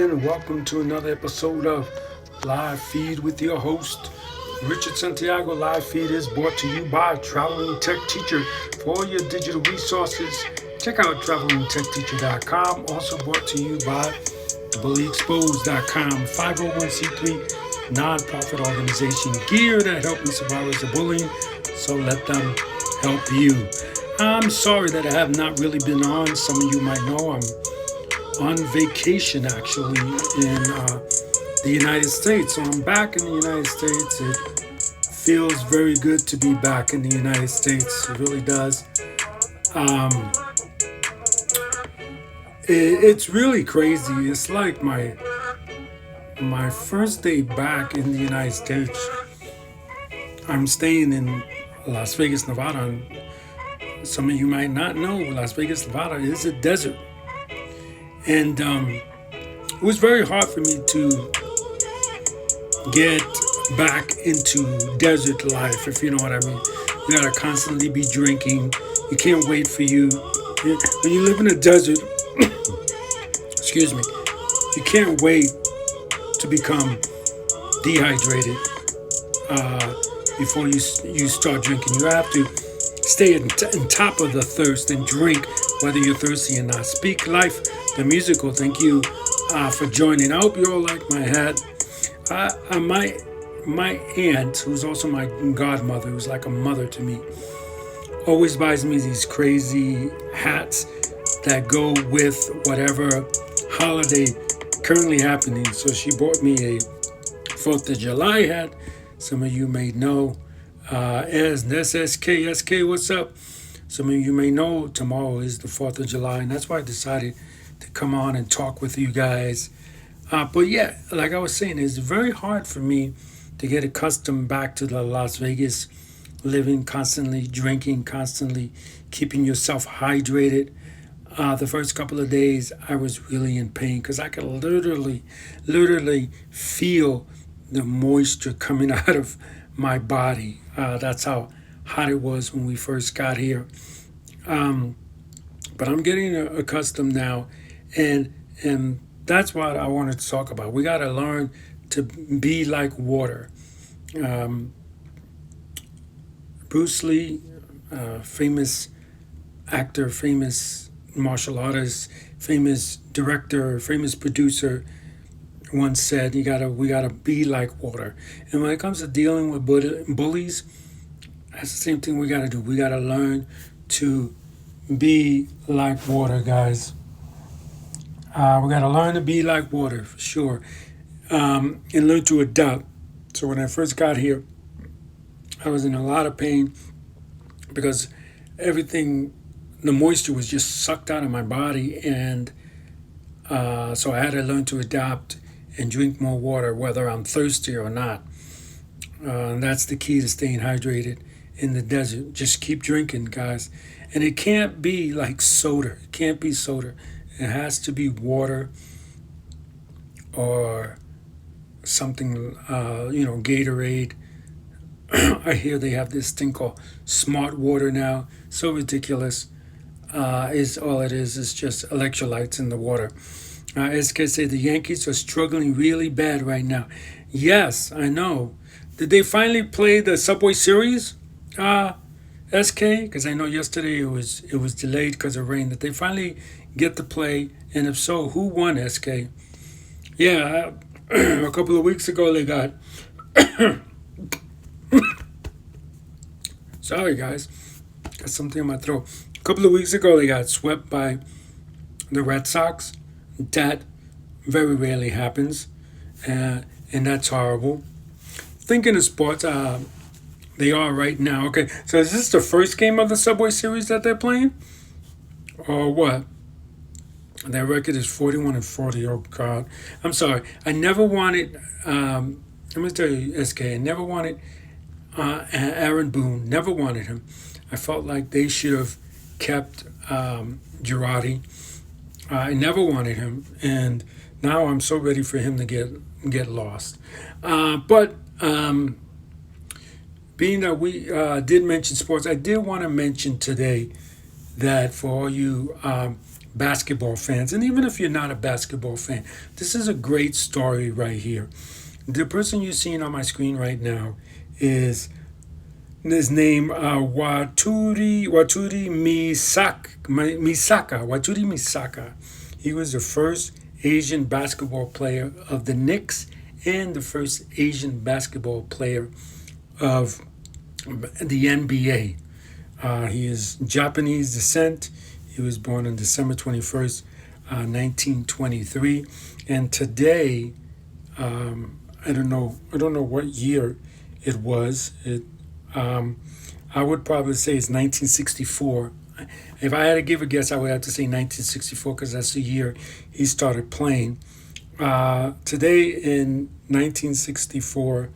And welcome to another episode of Live Feed with your host, Richard Santiago. Live Feed is brought to you by Traveling Tech Teacher. For all your digital resources, check out travelingtechteacher.com. Also brought to you by bullyexposed.com, 501c3 nonprofit organization geared at helping survivors of bullying. So let them help you. I'm sorry that I have not really been on. Some of you might know I'm on vacation actually in the United States. So I'm back in the United States. It feels very good to be back in the United States. It really does. Um, it's really crazy. It's like my first day back in the United States. I'm staying in Las Vegas, Nevada. And some of you might not know Las Vegas, Nevada is a desert. And it was very hard for me to get back into desert life, if you know what I mean. You gotta constantly be drinking. You can't wait for you. When you live in a desert, excuse me, you can't wait to become dehydrated before you start drinking. You have to stay on top of the thirst and drink whether you're thirsty or not. Speak Life, the musical. Thank you for joining. I hope you all like my hat. My aunt, who's also my godmother, who's like a mother to me, always buys me these crazy hats that go with whatever holiday currently happening. So she bought me a 4th of July hat. Some of you may know as SK, what's up? Some of you may know tomorrow is the 4th of July, and that's why I decided to come on and talk with you guys. But yeah, like I was saying, it's very hard for me to get accustomed back to the Las Vegas living, constantly drinking, constantly keeping yourself hydrated. The first couple of days, I was really in pain because I could literally feel the moisture coming out of my body. That's how hot it was when we first got here. But I'm getting accustomed now, and that's what I wanted to talk about. We got to learn to be like water. Bruce Lee, famous actor, famous martial artist, famous director, famous producer, once said, we gotta be like water. And when it comes to dealing with bullies, that's the same thing we gotta do. We gotta learn to be like water, guys. We gotta learn to be like water for sure, and learn to adapt. So when I first got here, I was in a lot of pain because everything, the moisture was just sucked out of my body, and so I had to learn to adapt and drink more water, whether I'm thirsty or not. And that's the key to staying hydrated in the desert. Just keep drinking, guys. And it can't be like soda. It can't be soda. It has to be water or something, Gatorade. I hear they have this thing called Smart Water now. So ridiculous. Is all it is. It's just electrolytes in the water. SK say the Yankees are struggling really bad right now. Yes, I know. Did they finally play the Subway Series, SK? Because I know yesterday it was delayed because of rain. Did they finally get to play? And if so, who won, SK? Yeah, a couple of weeks ago they got... Sorry, guys. Got something in my throat. A couple of weeks ago they got swept by the Red Sox. That very rarely happens, and that's horrible. Thinking of sports, they are right now. Okay, so is this the first game of the Subway Series that they're playing, or what? Their record is 41-40. Oh God, I'm sorry. I never wanted. I'm gonna tell you, SK. I never wanted Aaron Boone. Never wanted him. I felt like they should have kept Girardi. I never wanted him, and now I'm so ready for him to get lost. But being that we did mention sports, I did want to mention today that for all you basketball fans, and even if you're not a basketball fan, this is a great story right here. The person you're seeing on my screen right now is his name Waturi Misaka. He was the first Asian basketball player of the Knicks and the first Asian basketball player of the NBA. He is Japanese descent. He was born on December 21st, 1923. And today, I don't know what year it was. I would probably say it's 1964. If I had to give a guess, I would have to say 1964 because that's the year he started playing. Today in 1964,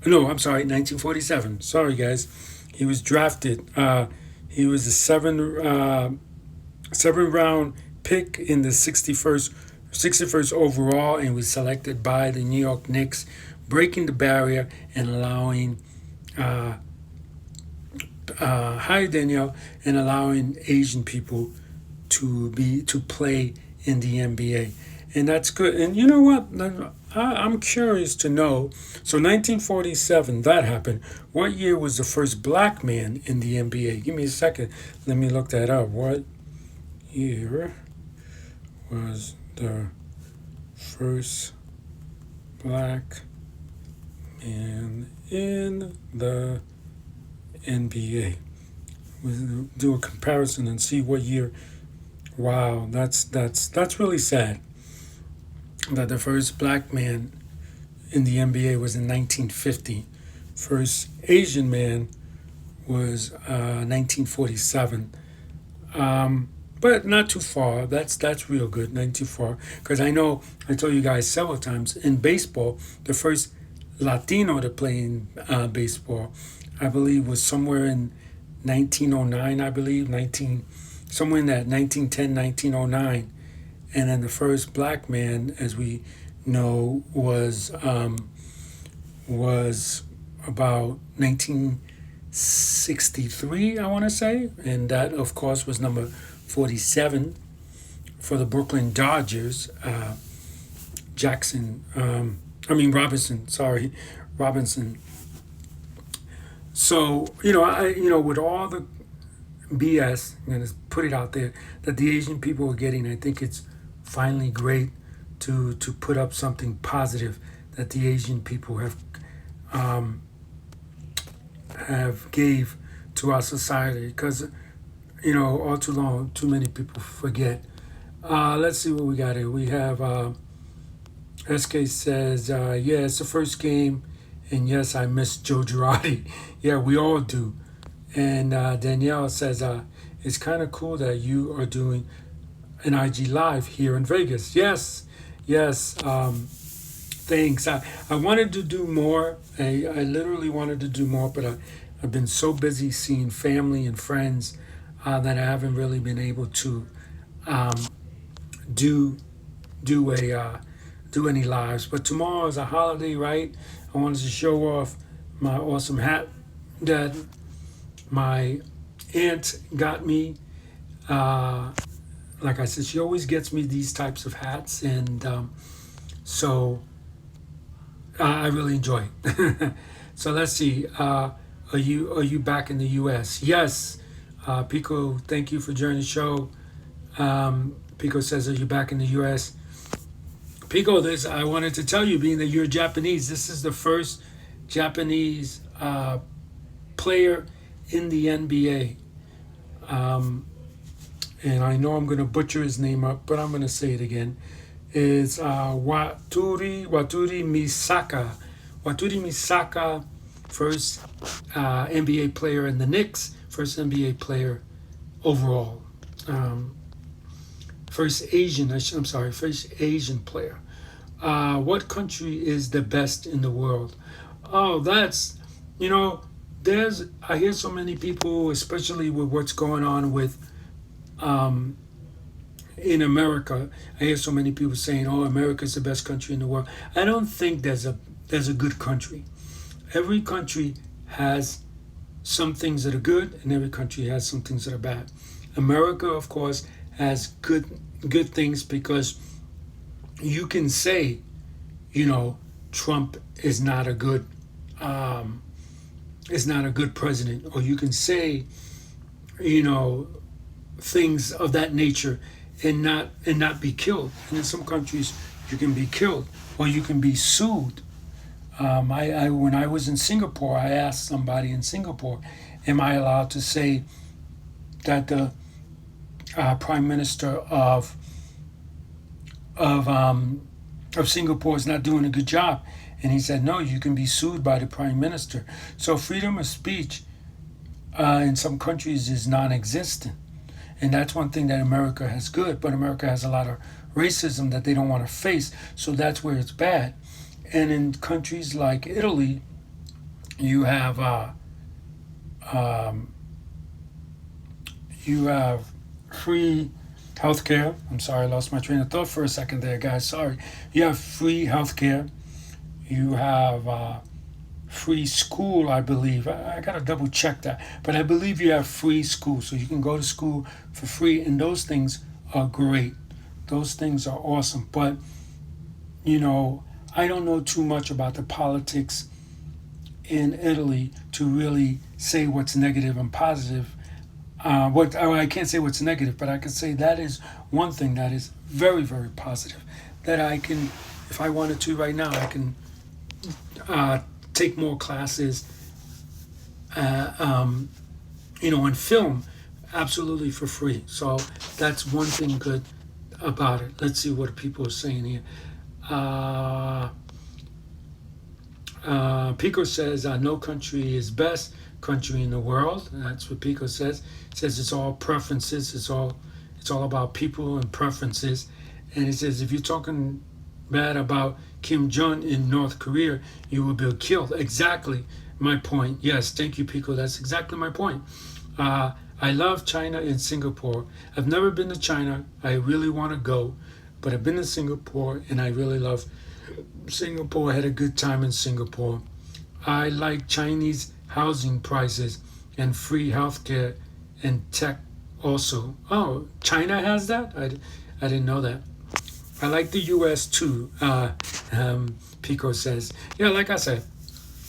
I'm sorry, 1947. Sorry, guys. He was drafted. He was a seven round pick in the 61st overall, and was selected by the New York Knicks, breaking the barrier and allowing hi Danielle, and allowing Asian people to play in the NBA, and that's good. And you know what? I'm curious to know. So 1947, that happened. What year was the first black man in the NBA? Give me a second. Let me look that up. What year was the first black man in the NBA? We'll do a comparison and see what year. Wow, that's really sad that the first black man in the NBA was in 1950. First Asian man was 1947. But not too far. That's real good. Not too far. Because I know I told you guys several times in baseball, the first Latino to play in baseball, I believe, was somewhere in 1909. I believe somewhere in that 1910, 1909, and then the first black man, as we know, was about 1963, I want to say, and that of course was number 47 for the Brooklyn Dodgers. Robinson. So with all the BS, I'm gonna put it out there, that the Asian people are getting, I think it's finally great to put up something positive that the Asian people have gave to our society, because all too long, too many people forget. Let's see what we got here. We have SK says, yeah, it's the first game, and yes, I miss Joe Girardi. Yeah, we all do. And Danielle says, it's kind of cool that you are doing an IG Live here in Vegas. Yes. Thanks. I wanted to do more. I literally wanted to do more, but I've been so busy seeing family and friends that I haven't really been able to do any lives. But tomorrow is a holiday, right? I wanted to show off my awesome hat that my aunt got me. Like I said, she always gets me these types of hats, and so I really enjoy it. So let's see. Are you back in the U.S.? Yes. Pico, thank you for joining the show. Pico says, are you back in the U.S.? Pico, I wanted to tell you, being that you're Japanese, this is the first Japanese player in the NBA. And I know I'm going to butcher his name up, but I'm going to say it again. It's Waturi Misaka. Waturi Misaka, first NBA player in the Knicks, first NBA player overall. First Asian player. What country is the best in the world? Oh, I hear so many people, especially with what's going on with in America. I hear so many people saying, "Oh, America's the best country in the world." I don't think there's a good country. Every country has some things that are good, and every country has some things that are bad. America, of course, has good things because you can say, you know, Trump um, is not a good president, or you can say, you know, things of that nature and not be killed. And in some countries, you can be killed or you can be sued. I when I was in Singapore, I asked somebody in Singapore, "Am I allowed to say that the prime minister of um, of Singapore is not doing a good job?" And he said, "No, you can be sued by the prime minister." So freedom of speech in some countries is non-existent, and that's one thing that America has good. But America has a lot of racism that they don't want to face, so that's where it's bad. And in countries like Italy, you have um, you have free healthcare. I'm sorry, I lost my train of thought for a second there, guys. Sorry. You have free healthcare. You have free school, I believe. I got to double check that. But I believe you have free school. So you can go to school for free. And those things are great. Those things are awesome. But, you know, I don't know too much about the politics in Italy to really say what's negative and positive. What I can't say what's negative, but I can say that is one thing that is very, very positive. That I can, if I wanted to right now, I can uh, take more classes, uh, um, you know, and film absolutely for free. So that's one thing good about it. Let's see what people are saying here. Uh, Pico says, no country is best country in the world. That's what Pico says. It says it's all preferences. It's all about people and preferences. And it says if you're talking bad about Kim Jong in North Korea, you will be killed. Exactly my point. Yes, thank you, Pico. That's exactly my point. I love China and Singapore. I've never been to China. I really want to go, but I've been to Singapore and I really love Singapore. I had a good time in Singapore. I like Chinese housing prices and free healthcare and tech also. Oh, China has that? I didn't know that. I like the U.S. too, Pico says. Yeah, like I said,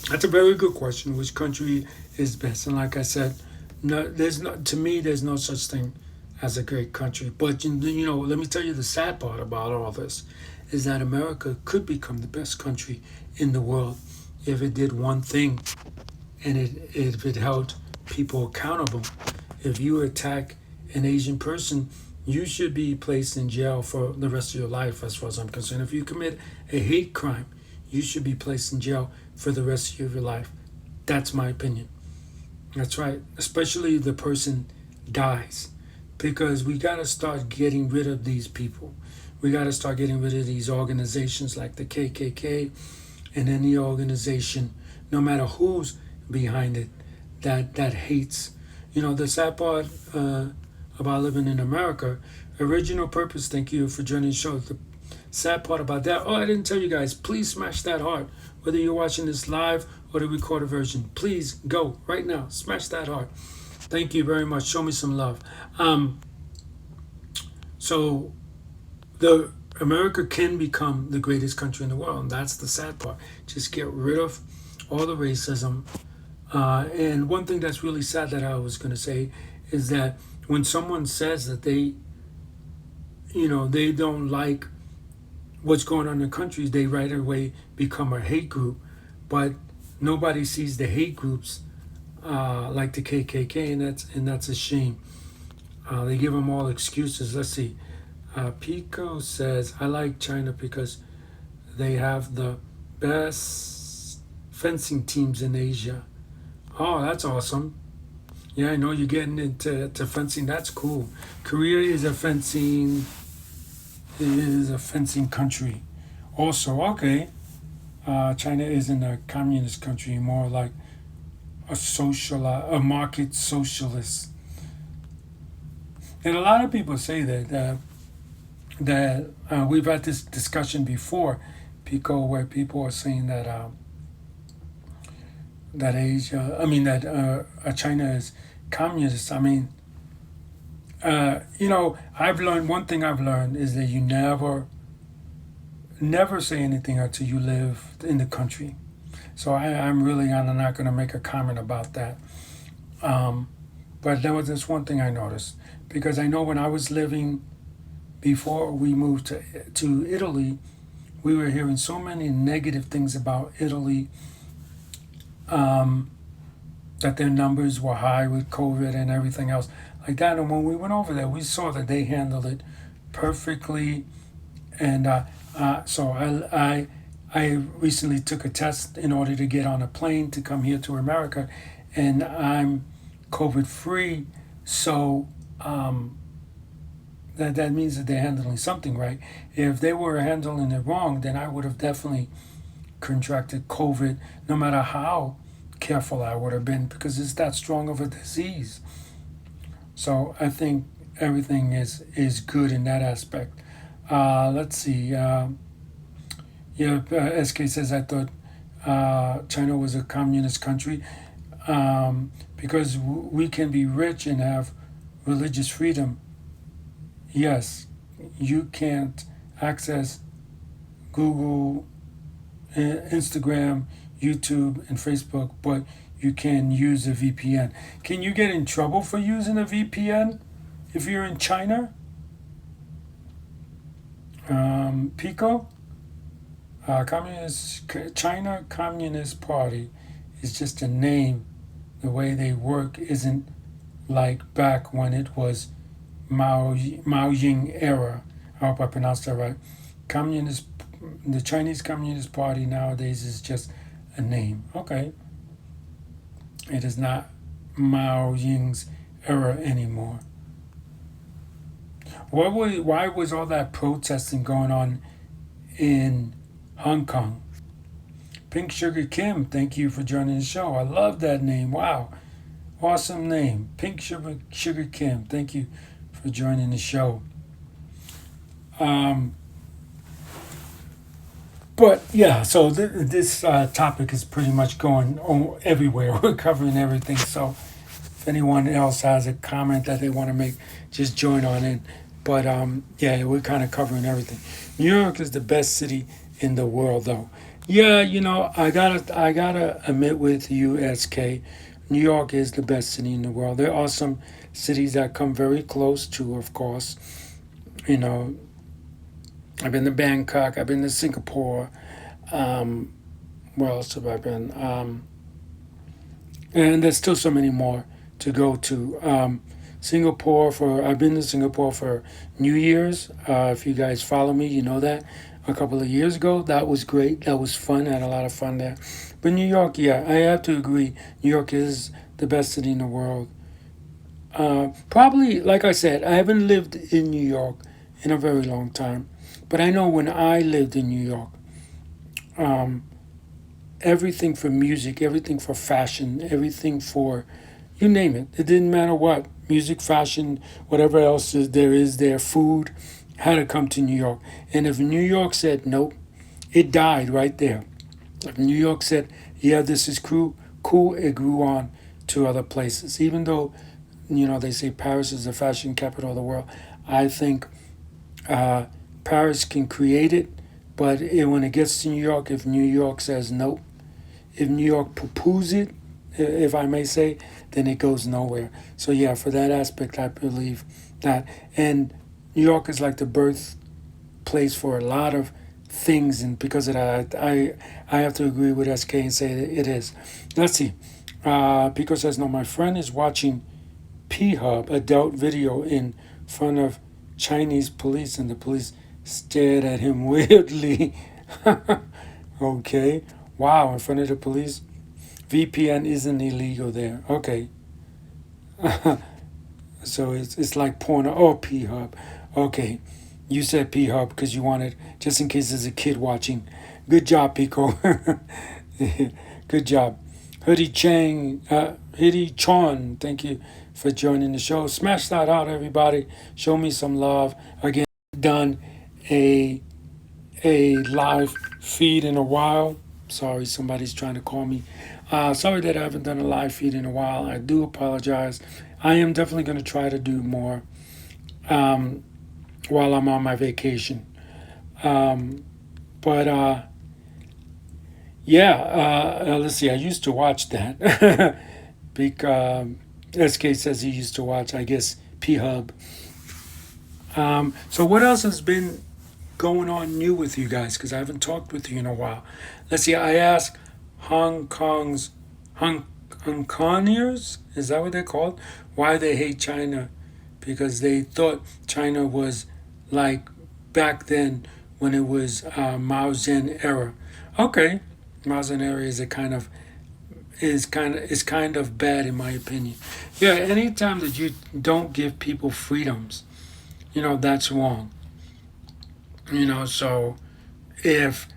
that's a very good question. Which country is best? And like I said, no, there's no, to me, there's no such thing as a great country. But, you know, let me tell you the sad part about all this is that America could become the best country in the world if it did one thing and if it held people accountable. If you attack an Asian person, you should be placed in jail for the rest of your life, as far as I'm concerned. If you commit a hate crime, you should be placed in jail for the rest of your life. That's my opinion. That's right. Especially if the person dies. Because we got to start getting rid of these people. We got to start getting rid of these organizations like the KKK and any organization, no matter who's behind it, that hates. You know, the sad part about living in America, original purpose, thank you for joining the show. The sad part about that, oh, I didn't tell you guys, please smash that heart. Whether you're watching this live or the recorded version, please go right now, smash that heart. Thank you very much. Show me some love. So the America can become the greatest country in the world, and that's the sad part. Just get rid of all the racism. And one thing that's really sad that I was going to say is that when someone says that they don't like what's going on in the countries, they right away become a hate group. But nobody sees the hate groups like the KKK, and that's a shame. They give them all excuses. Let's see. Pico says, I like China because they have the best fencing teams in Asia. Oh, that's awesome. Yeah, I know you're getting into fencing. That's cool. Korea is a fencing country. Also, okay. China isn't a communist country, more like a market socialist. And a lot of people say that we've had this discussion before, Pico, where people are saying that China is communist. I mean, I've learned one thing. I've learned is that you never say anything until you live in the country. So I'm not going to make a comment about that. Um, but there was this one thing I noticed because I know when I was living before we moved to Italy, we were hearing so many negative things about Italy, um, that their numbers were high with COVID and everything else like that. And when we went over there, we saw that they handled it perfectly. And so I recently took a test in order to get on a plane to come here to America, and I'm COVID free. So that means that they're handling something right. If they were handling it wrong, then I would have definitely contracted COVID, no matter how careful I would have been, because it's that strong of a disease. So I think everything is good in that aspect. Let's see. Yeah, SK says I thought China was a communist country, because we can be rich and have religious freedom. Yes, you can't access Google, Instagram, YouTube, and Facebook, but you can use a VPN. Can you get in trouble for using a VPN if you're in China? Pico, China Communist Party is just a name. The way they work isn't like back when it was Mao Ying era. I hope I pronounced that right. Communist, the Chinese Communist Party nowadays is just a name. Okay, it is not Mao Ying's era anymore. Why was all that protesting going on in Hong Kong? Pink Sugar Kim, thank you for joining the show. I love that name. Wow, awesome name. Sugar Kim, thank you for joining the show. Um, but yeah, so this topic is pretty much going on everywhere. We're covering everything. So if anyone else has a comment that they want to make, just join on in. But yeah, we're kind of covering everything. New York is the best city in the world, though. Yeah, I gotta admit with you, SK, New York is the best city in the world. There are some cities that come very close to, of course. You know, I've been to Bangkok, I've been to Singapore. Um, where else have I been? And there's still so many more to go to. I've been to Singapore for New Year's. If you guys follow me, you know that a couple of years ago. That was great. That was fun. I had a lot of fun there. But New York, yeah, I have to agree. New York is the best city in the world. Probably, like I said, I haven't lived in New York in a very long time. But I know when I lived in New York, um, everything for music, everything for fashion, everything for you name it. It didn't matter what music, fashion, whatever else there is there, food had to come to New York. And if New York said nope, it died right there. If New York said yeah, this is cool, it grew on to other places. Even though they say Paris is the fashion capital of the world, I think uh, Paris can create it, but when it gets to New York, if New York says nope, if New York poo-poos it, if I may say, then it goes nowhere. So yeah, for that aspect, I believe that. And New York is like the birthplace for a lot of things, and because of that, I have to agree with SK and say that it is. Let's see. Pico says, no, my friend is watching P-Hub adult video in front of Chinese police, and the police stared at him weirdly. Okay. Wow, in front of the police. VPN isn't illegal there. Okay. So it's like porno. Oh, P Hub. Okay. You said P Hub because you wanted, just in case there's a kid watching. Good job, Pico. Good job. Hoodie Chon, thank you for joining the show. Smash that out, everybody. Show me some love. Again, done a live feed in a while. Sorry, somebody's trying to call me. Sorry that I haven't done a live feed in a while. I do apologize. I am definitely going to try to do more. um, while I'm on my vacation. But yeah, let's see. I used to watch that. because SK says he used to watch, I guess, P Hub. So what else has been going on new with you guys? Because I haven't talked with you in a while. Let's see. I asked Hong Kong's Hong Kongers, is that what they're called? Why they hate China? Because they thought China was like back then when it was Mao Zedong era. Okay, Mao Zedong era is kind of bad in my opinion. Yeah, anytime that you don't give people freedoms, that's wrong. So if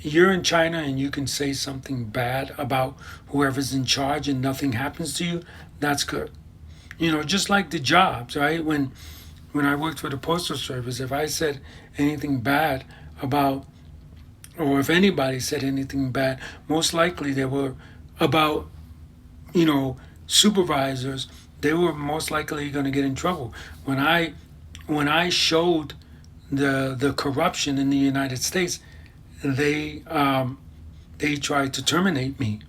you're in China and you can say something bad about whoever's in charge and nothing happens to you, that's good. Just like the jobs, right? When I worked for the postal service, if I said anything bad about, or if anybody said anything bad, most likely they were about, you know, supervisors. They were most likely going to get in trouble. When I showed the corruption in the United States, they they tried to terminate me.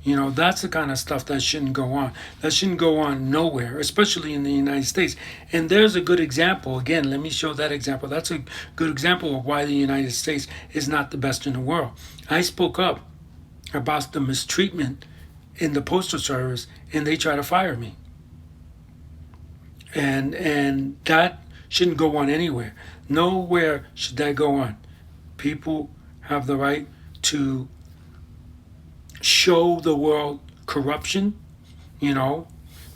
That's the kind of stuff that shouldn't go on. That shouldn't go on nowhere, especially in the United States. And there's a good example. Again, let me show that example. That's a good example of why the United States is not the best in the world. I spoke up about the mistreatment in the postal service, and they try to fire me. And that shouldn't go on anywhere. Nowhere should that go on. People have the right to show the world corruption. You know,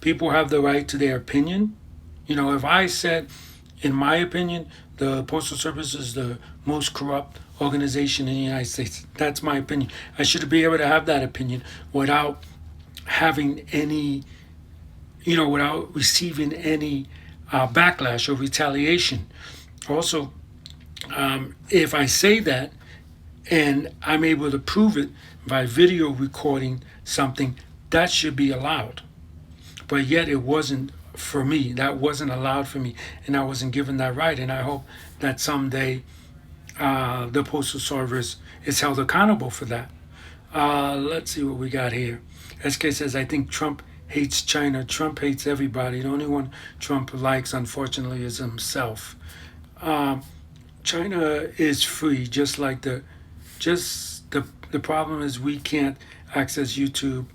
people have the right to their opinion. If I said, in my opinion, the Postal Service is the most corrupt organization in the United States, that's my opinion. I should be able to have that opinion without having any, without receiving any backlash or retaliation. Also, if I say that and I'm able to prove it by video recording something, that should be allowed. But yet it wasn't for me. That wasn't allowed for me, and I wasn't given that right. And I hope that someday the Postal Service is held accountable for that. Let's see what we got here. SK says, I think Trump hates China. Trump hates everybody. The only one Trump likes, unfortunately, is himself. China is free, the problem is we can't access YouTube,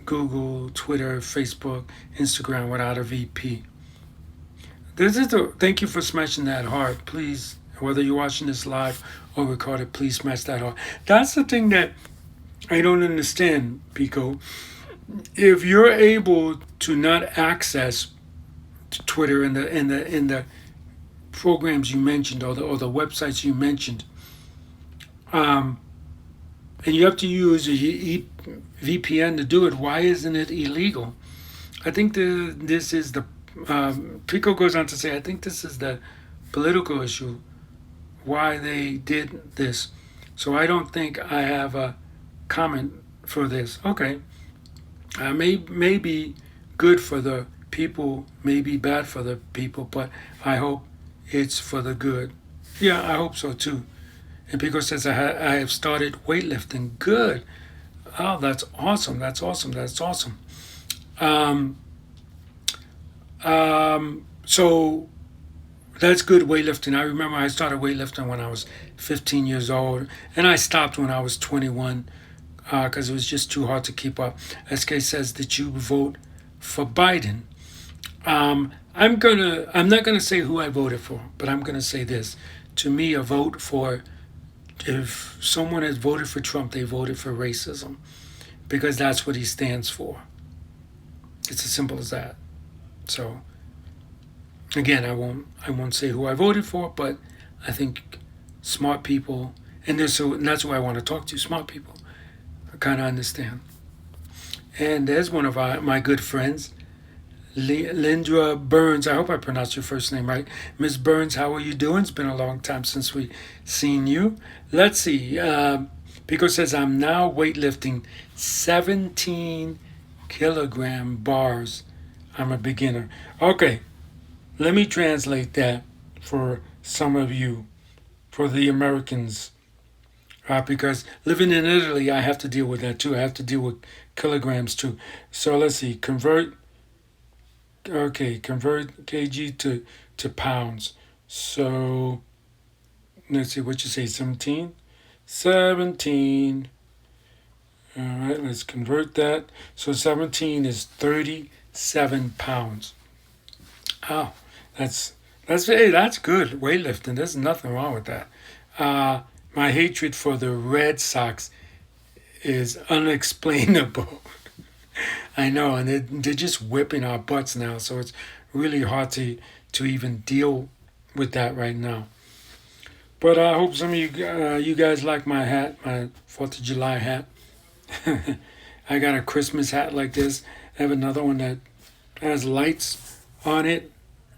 Google, Twitter, Facebook, Instagram without a VP. Thank you for smashing that heart. Please, whether you're watching this live or recorded, please smash that heart. That's the thing that I don't understand, Pico. If you're able to not access Twitter and the programs you mentioned, or the websites you mentioned, and you have to use a VPN to do it, why isn't it illegal? I think this is the Pico goes on to say, I think this is the political issue why they did this. So I don't think I have a comment for this. Okay, may be good for the people, may be bad for the people, but I hope it's for the good. Yeah, I hope so too. And Pico says, I have started weightlifting. Good. Oh, that's awesome. That's awesome. That's awesome. So that's good, weightlifting. I remember I started weightlifting when I was 15 years old, and I stopped when I was 21 because it was just too hard to keep up. SK says, did you vote for Biden? I'm not gonna say who I voted for, but I'm gonna say this. To me, a vote for, if someone has voted for Trump, they voted for racism, because that's what he stands for. It's as simple as that. So again, I won't say who I voted for, but I think smart people, and that's who I want to talk to. Smart people, I kind of understand. And there's one of my good friends, Lindra Burns. I hope I pronounced your first name right. Miss Burns, how are you doing? It's been a long time since we seen you. Let's see. Pico says, I'm now weightlifting 17 kilogram bars. I'm a beginner. Okay, let me translate that for some of you, for the Americans, because living in Italy, I have to deal with that too. I have to deal with kilograms too. So let's see, convert kg to pounds. So let's see what you say, 17? 17. All right, let's convert that. So 17 is 37 pounds. Oh, that's good weightlifting. There's nothing wrong with that. My hatred for the Red Sox is unexplainable. I know, and they're just whipping our butts now. So it's really hard to even deal with that right now. But I hope some of you guys like my hat, my 4th of July hat. I got a Christmas hat like this. I have another one that has lights on it,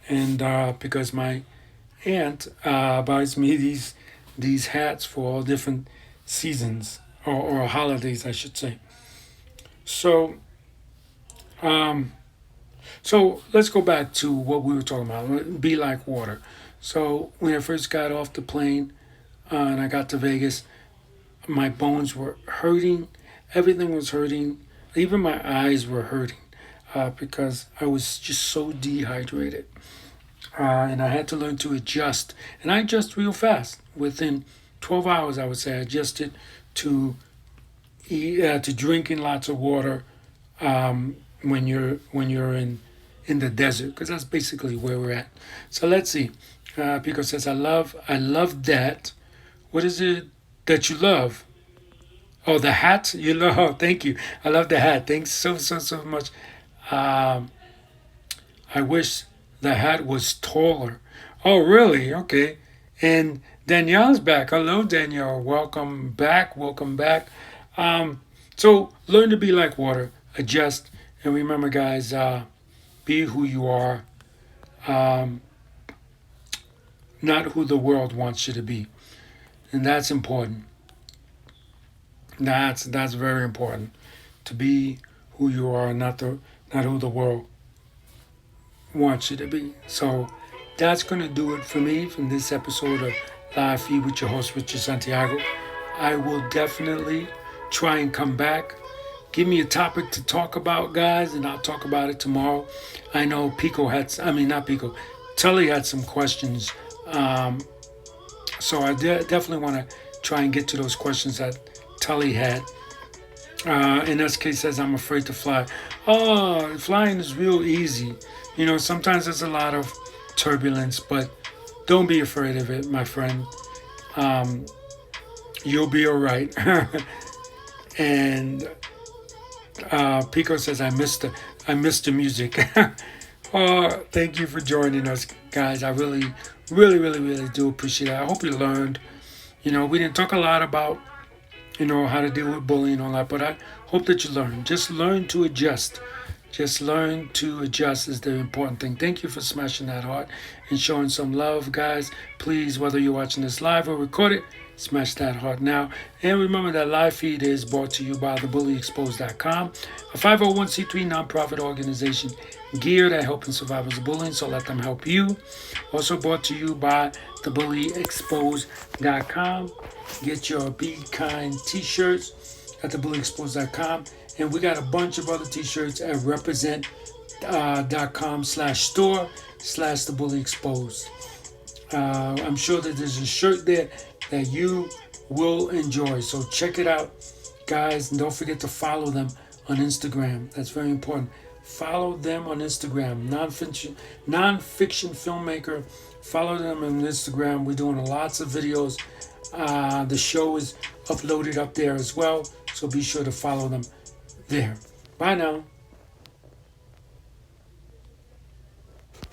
and because my aunt buys me these hats for all different seasons or holidays, I should say. So, um, so let's go back to what we were talking about. Be like water. So when I first got off the plane and I got to Vegas, my bones were hurting. Everything was hurting. Even my eyes were hurting because I was just so dehydrated. And I had to learn to adjust. And I adjust real fast. Within 12 hours, I would say, I adjusted to to drinking lots of water when you're in the desert, because that's basically where we're at. So let's see. Pico says, I love that. What is it that you love? Oh, the hat you love. Oh, thank you. I love the hat. Thanks so much. Um, I wish the hat was taller. Oh, really? Okay. And Danielle's back. Hello, Danielle. Welcome back. Welcome back. So learn to be like water. Adjust. And remember, guys, be who you are, um, not who the world wants you to be. And that's important. That's very important. To be who you are, not who the world wants you to be. So that's going to do it for me from this episode of Live Feed with your host, Richard Santiago. I will definitely try and come back. Give me a topic to talk about, guys, and I'll talk about it tomorrow. I know not Pico, Tully had some questions. So I definitely want to try and get to those questions that Tully had. In SK says, I'm afraid to fly. Oh, flying is real easy. Sometimes there's a lot of turbulence, but don't be afraid of it, my friend. Um, you'll be all right. And Pico says, I missed the music. Oh, thank you for joining us, guys. I really, really, really, really do appreciate it. I hope you learned. We didn't talk a lot about how to deal with bullying and all that, but I hope that you learn. Just learn to adjust. Just learn to adjust is the important thing. Thank you for smashing that heart and showing some love, guys. Please, whether you're watching this live or recorded, smash that heart now. And remember that live feed is brought to you by thebullyexposed.com, a 501c3 nonprofit organization geared at helping survivors of bullying, so let them help you. Also brought to you by thebullyexposed.com. Get your Be Kind t-shirts at thebullyexposed.com. And we got a bunch of other t-shirts at represent.com/store/thebullyexposed. I'm sure that there's a shirt there that you will enjoy. So check it out, guys. And don't forget to follow them on Instagram. That's very important. Follow them on Instagram. Non-fiction filmmaker. Follow them on Instagram. We're doing lots of videos. The show is uploaded up there as well. So be sure to follow them there. Bye now.